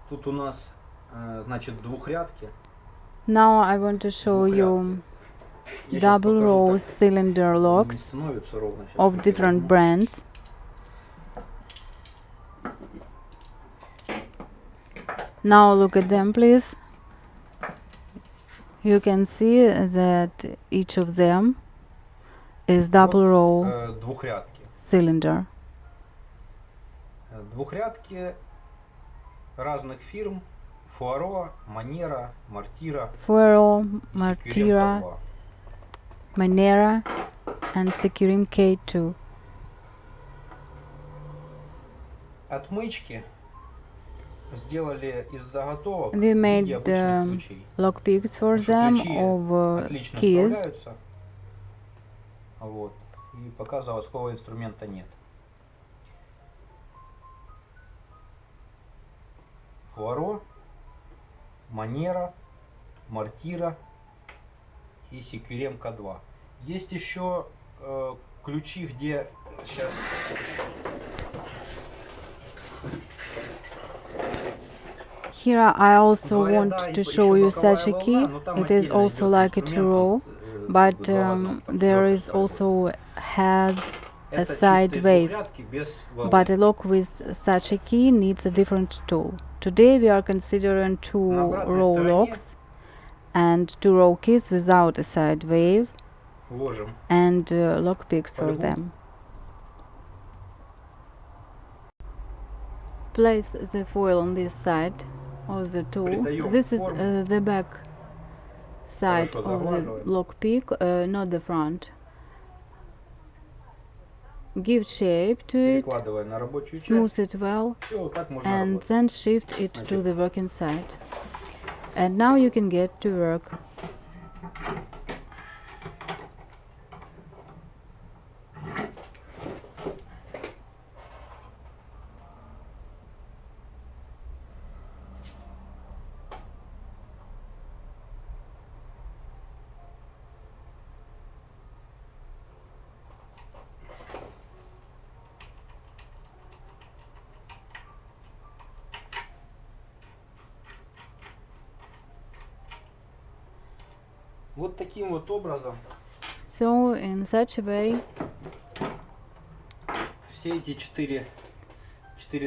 Тут у нас, значит, двухрядки. Now I want to show you Я щас double покажу, row как cylinder они locks становятся ровно. Щас of вот я different возьму. brands. Now look at them, please. You can see that each of them is double row Двухрядки. cylinder. Двухрядки разных фирм. Fuaro, Manera, Mortira, Fuaro, и Mortira, Securemme K2. Manera and Securemme K2. Отмычки сделали из заготовок We в made виде обычных ключей. lockpicks for Потому что them ключи of отлично keys. справляются. Вот. И пока заводского инструмента нет. Fuaro, Manera, Mortira и Securemme K2. Есть еще ключи, где сейчас Here I also want to show you such a key. It is also like a two-row, but there is also has a side wave. But a lock with such a key needs a different tool. Today we are considering two-row locks and two-row keys without a side wave and lockpicks for them. Place the foil on this side of the tool. This is the back side of the lockpick, not the front. Give shape to it, smooth it well, and then shift it to the working side. And now you can get to work. Вот таким вот образом. So in such a way, все эти четыре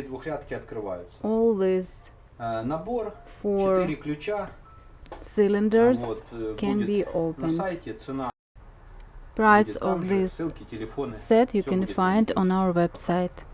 двухрядки открываются. all these Набор, four 4 ключа. cylinders Вот, can be на opened. сайте цена. Price Будет of там же, this ссылки, телефоны. set you Всё can будет на find видео. on our website.